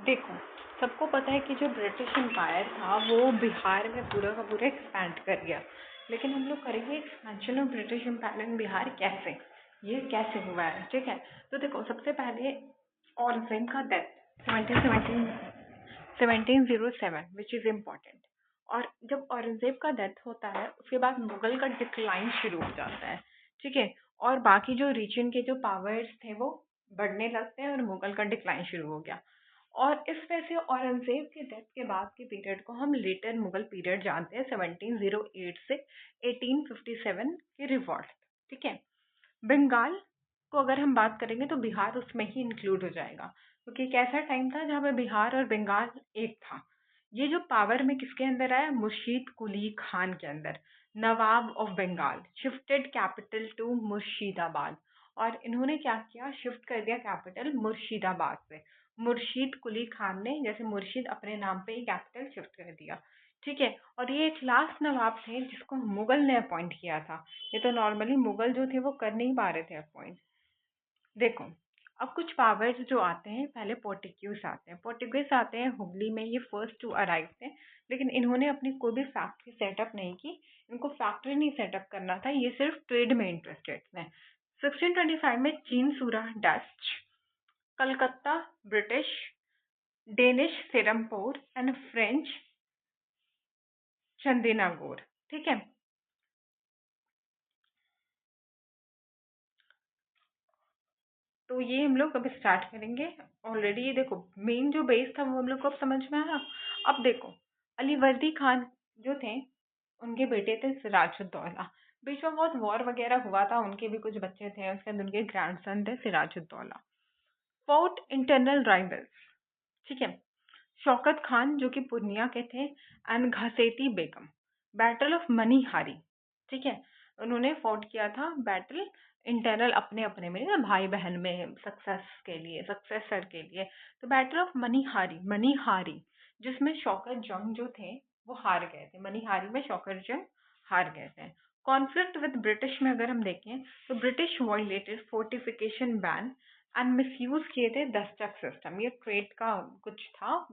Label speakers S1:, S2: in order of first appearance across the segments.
S1: देखो, सबको पता है कि जो ब्रिटिश एम्पायर था वो बिहार में पूरा का पूरा एक्सपैंड कर गया। लेकिन हम लोग करेंगे expansion of British empire in Bihar कैसे, ये कैसे हुआ है, ठीक है। तो देखो, सबसे पहले औरंगजेब का डेथ 1707 विच इज़ इम्पोर्टेंट। और जब औरंगजेब का डेथ होता है उसके बाद मुगल का डिक्लाइन शुरू हो जाता है, ठीक है। और बाकी जो रीजन के जो पावर्स थे वो बढ़ने लगते हैं और मुगल का डिक्लाइन शुरू हो गया। और इस वजह से औरंगजेब के डेथ के बाद के पीरियड को हम लेटर मुगल पीरियड जानते हैं, 1708 से 1857 के रिवॉल्ट, ठीक है। बंगाल को अगर हम बात करेंगे तो बिहार उसमें ही इंक्लूड हो जाएगा, क्योंकि एक ऐसा टाइम था जहाँ पे बिहार और बंगाल एक था। ये जो पावर में किसके अंदर आया, मुर्शीद कुली खान के अंदर, Nawab of Bengal shifted capital to Murshidabad. और इन्होंने क्या किया, शिफ्ट कर दिया कैपिटल मुर्शिदाबाद से। मुर्शीद कुली खान ने जैसे मुर्शीद अपने नाम पे ही कैपिटल शिफ्ट कर दिया, ठीक है। और ये एक लास्ट नवाब थे जिसको मुगल ने अपॉइंट किया था। ये तो नॉर्मली मुगल जो थे वो कर नहीं पा रहे थे अपॉइंट। देखो, अब कुछ पावर्स जो आते हैं, पहले पोर्टुगीज आते हैं। पोर्टुगीज आते हैं हुगली में, ये फर्स्ट टू अराइव थे। लेकिन इन्होंने अपनी कोई भी फैक्ट्री सेटअप नहीं की। इनको फैक्ट्री नहीं सेटअप करना था, ये सिर्फ ट्रेड में इंटरेस्टेड थे। 1625 में Chinsurah Dutch, Calcutta British, Danish Serampore and French Chandernagore, ठीक है। तो ये हम लोग अब स्टार्ट करेंगे। ऑलरेडी देखो, मेन जो बेस था वो हम लोग को अब समझ में आया। अब देखो, अलीवर्दी खान जो थे, उनके बेटे थे सिराजुद्दौला। बीच में बहुत वॉर वगैरह हुआ था, उनके भी कुछ बच्चे थे, उसके बाद उनके ग्रैंडसन थे सिराजुद्दौला। फोर्ट इंटरनल राइवल्स, ठीक है। शौकत खान जो कि पूर्णिया के थे एंड घसेती बेगम, बैटल ऑफ मनीहारी, ठीक है। उन्होंने फॉट किया था बैटल इंटरनल अपने अपने में ना, भाई बहन में सक्सेस के लिए, सक्सेसर के लिए। तो बैटल ऑफ मनीहारी, मनीहारी जिसमें शौकत जंग जो थे वो हार गए थे। मनीहारी में शौकत जंग हार गए थे। कॉन्फ्लिक्ट विद ब्रिटिश में अगर हम देखें तो British violated fortification ban and misuse किए थे दस्तक सिस्टम। ये ट्रेड का कुछ था,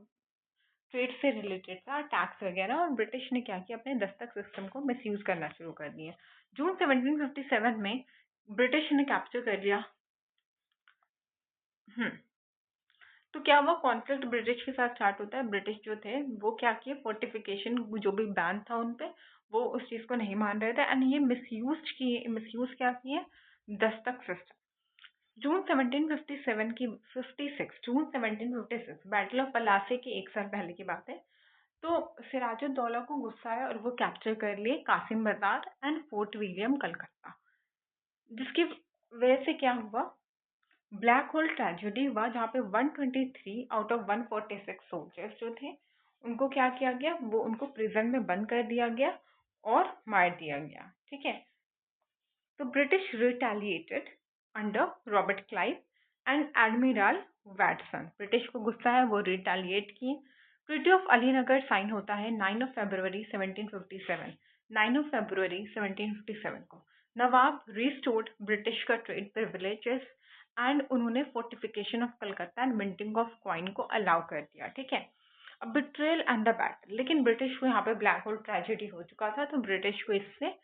S1: ट्रेड से रिलेटेड था, टैक्स वगैरह। और ब्रिटिश ने क्या किया, अपने दस्तक सिस्टम को मिसयूज करना शुरू कर दिया। जून 1757 में ब्रिटिश ने कैप्चर कर लिया। हम्म तो क्या हुआ, कॉन्फ्लिक्ट ब्रिटिश के साथ स्टार्ट होता है। ब्रिटिश जो थे वो क्या किए, फोर्टिफिकेशन जो भी बैन था उन पे, वो उस चीज को नहीं मान रहे थे एंड ये मिसयूज किए। मिसयूज क्या किए, दस्तक सिस्टम। जून 1757 की 56 जून 1756 बैटल ऑफ पलासी के एक साल पहले की बात है। तो सिराजुद्दौला को गुस्सा आया और वो कैप्चर कर लिए कासिम बाजार एंड फोर्ट विलियम कलकत्ता। जिसकी वजह से क्या हुआ, ब्लैक होल ट्रेजेडी हुआ, जहाँ पे 123 आउट ऑफ 146 सोल्जर्स जो थे उनको क्या किया गया, वो उनको प्रिजन में बंद कर दिया गया और मार दिया गया, ठीक है। तो British retaliated under Robert Clive and admiral Watson. British को गुस्सा है, वो रिटेलिएट किए। ट्रीटी ऑफ अलीनगर साइन होता है 9 ऑफ फरवरी 1757। 9 ऑफ फरवरी 1757 को नवाब रिस्टोर्ड ब्रिटिश का ट्रेड प्रिविलेजेस एंड उन्होंने fortification of Calcutta and minting of coin को अलाउ कर दिया, ठीक है। अब बिट्रेल एंड द बैटल, लेकिन ब्रिटिश को यहाँ पे ब्लैक होल ट्रेजेडी हो चुका था, तो ब्रिटिश को इससे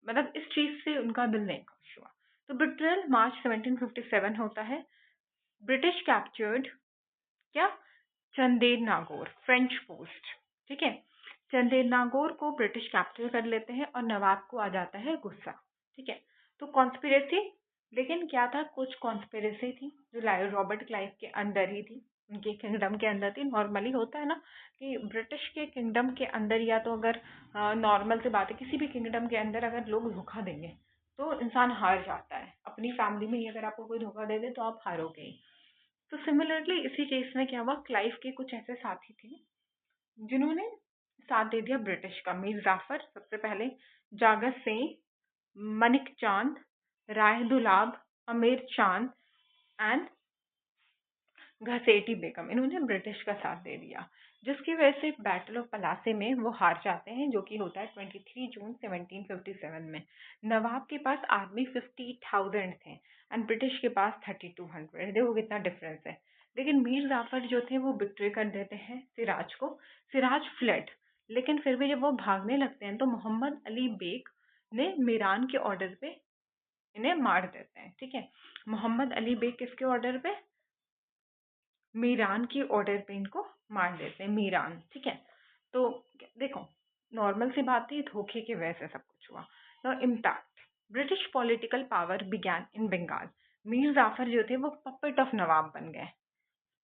S1: मतलब इस चीज से उनका दिल नहीं खुश हुआ। तो बिट्रेल मार्च 1757 होता है। ब्रिटिश कैप्चर्ड क्या, चंदेर नागौर फ्रेंच पोस्ट, ठीक है। चंदेर नागौर को ब्रिटिश कैप्चर कर लेते हैं और नवाब को आ जाता है गुस्सा, ठीक है। तो कॉन्स्पिरेसी, लेकिन क्या था, कुछ कॉन्स्पिरेसी थी जो रॉबर्ट क्लाइव के अंदर ही थी, उनके किंगडम के अंदर थी। नॉर्मली होता है ना कि ब्रिटिश के किंगडम के अंदर, या तो अगर नॉर्मल सी बात है, किसी भी किंगडम के अंदर अगर लोग धोखा देंगे तो इंसान हार जाता है। अपनी फैमिली में ही अगर आपको कोई धोखा दे दे तो आप हारोगे ही। तो सिमिलरली इसी केस में क्या हुआ, क्लाइव के कुछ ऐसे साथी थे जिन्होंने साथ दे दिया ब्रिटिश का। मीर जाफर सबसे पहले, जागर सिंह, मनिक चांद, राय दुलाब, अमीर चांद एंड घसेटी बेगम, इन्होंने ब्रिटिश का साथ दे दिया। जिसकी वजह से बैटल ऑफ पलासे में वो हार जाते हैं, जो कि होता है 23 जून 1757 में। नवाब के पास आर्मी 50,000 थे एंड ब्रिटिश के पास 3200। देखो कितना डिफरेंस है। लेकिन मीर जाफर जो थे वो बिट्रे कर देते हैं सिराज को। सिराज फ्लेड, लेकिन फिर भी जब वो भागने लगते हैं तो मोहम्मद अली बेग ने मीरान के ऑर्डर पे इन्हें मार देते हैं। ठीक है, मोहम्मद अली बेग किसके ऑर्डर पे? मीरान के ऑर्डर पे इनको मार देते हैं, मीरान। ठीक है, तो देखो नॉर्मल सी बात है, धोखे की वजह से सब कुछ हुआ। No impact, British political power began in Bengal. Mir Jafar जो थे वो पपेट ऑफ नवाब बन गए,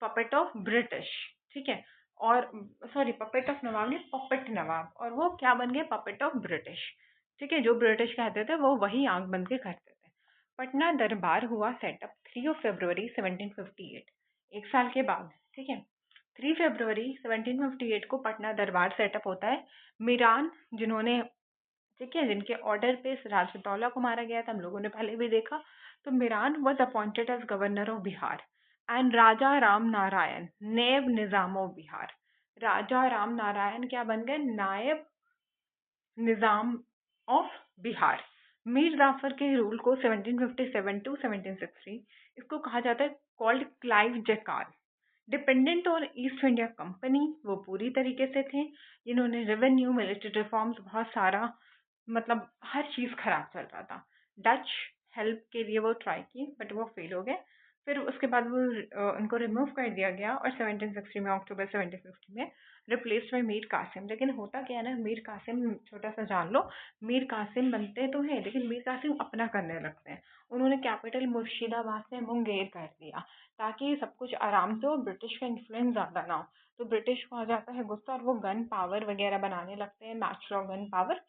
S1: पपेट ऑफ ब्रिटिश। ठीक है, और सॉरी पपेट ऑफ नवाब नहीं, पपेट नवाब, और वो क्या बन गए? Puppet of British. ठीक है, जो ब्रिटिश कहते थे वो वही आंख बंद के करते थे। पटना दरबार हुआ सेटअप 3 फरवरी 1758, एक साल के बाद। ठीक है, 3 फरवरी 1758 को पटना दरबार सेटअप होता है। मीरान जिन्होंने, ठीक है, जिनके ऑर्डर पे सिराजुद्दौला को मारा गया था, हम लोगों ने पहले भी देखा। तो Miran was appointed as governor of Bihar and Raja Ram Narayan Naib Nizam of Bihar. Raja Ram Narayan क्या बन गए? नायब निजाम ऑफ बिहार। मीर जाफर के रूल को 1757 टू 1760 इसको कहा जाता है कॉल्ड क्लाइव जैकाल। डिपेंडेंट और ईस्ट इंडिया कंपनी वो पूरी तरीके से थे, जिन्होंने रेवेन्यू, मिलिट्री रिफॉर्म्स, बहुत सारा, मतलब हर चीज़ खराब चल रहा था। डच हेल्प के लिए वो ट्राई की बट वो फेल हो गए। फिर उसके बाद वो उनको रिमूव कर दिया गया और 1760 में, अक्टूबर 1760 में रिप्लेस्ड बाई मीर कासिम। लेकिन होता क्या है ना, मीर कासिम छोटा सा जान लो, मीर कासिम बनते तो हैं लेकिन मीर कासिम अपना करने लगते हैं। उन्होंने कैपिटल मुर्शिदाबाद से मुंगेर कर दिया ताकि सब कुछ आराम से हो, ब्रिटिश का इन्फ्लुएंस ज़्यादा ना हो। तो ब्रिटिश को आ जाता है गुस्सा और वो गन पावर वगैरह बनाने लगते हैं, मैचलॉ गन पावर,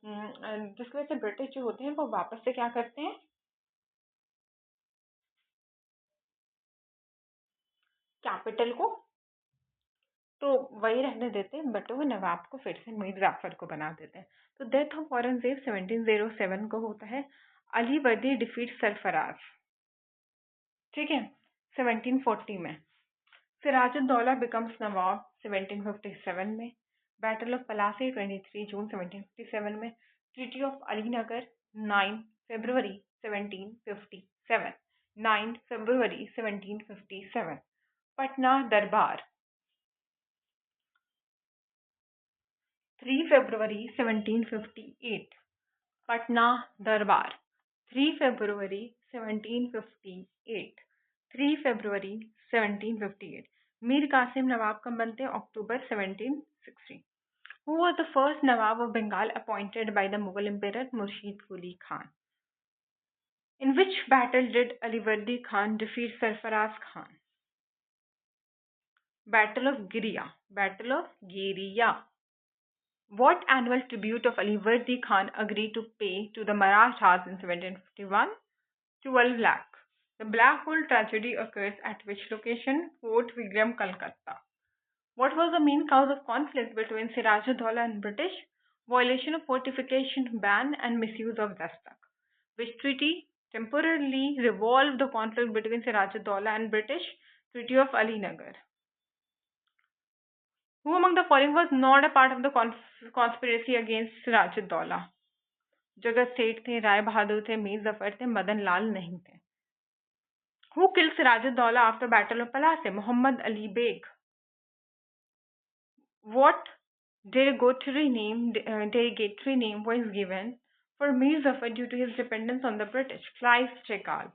S1: जिसकी वजह से ब्रिटिश जो होते हैं वो वापस से क्या करते हैं, कैपिटल को तो वही रहने देते हैं बट वो नवाब को फिर से मीर जाफर को बना देते हैं। तो डेथ ऑफ औरंगजेब 1707 को होता है। अली वर्दी डिफीट सरफराज, ठीक है, 1740 में। सिराजुद्दौला बिकम्स नवाब 1757 में। बैटल ऑफ पलासी 23 जून 1757 में। ट्रीटी ऑफ अलीनगर 9 फरवरी 1757, 9 फरवरी 1757। पटना दरबार 3 फरवरी 1758। पटना दरबार 3 फरवरी 1758, 3 फरवरी 1758। मीर कासिम नवाब कब बनते हैं? अक्टूबर 1760। Who was the first Nawab of Bengal appointed by the Mughal Emperor Murshid Quli Khan? In which battle did Alivardi Khan defeat Sarfaraz Khan? Battle of Giriya. Battle of Giriya. What annual tribute of Alivardi Khan agreed to pay to the Marathas in 1751? 12 lakh. The Black Hole tragedy occurs at which location? Fort William, Calcutta. What was the main cause of conflict between Sirajuddaula and British? Violation of fortification ban and misuse of dastak. Which treaty temporarily resolved the conflict between Sirajuddaula and British? Treaty of Alinagar. Who among the following was not a part of the conspiracy against Sirajuddaula? जगत सेठ थे, राय बहादुर थे, मीर जफर थे, मदन लाल नहीं थे। Who killed Sirajuddaula after Battle of Palase? Muhammad Ali Beg. What derogatory name was given for Mir Zafar due to his dependence on the British? Clive Chekal.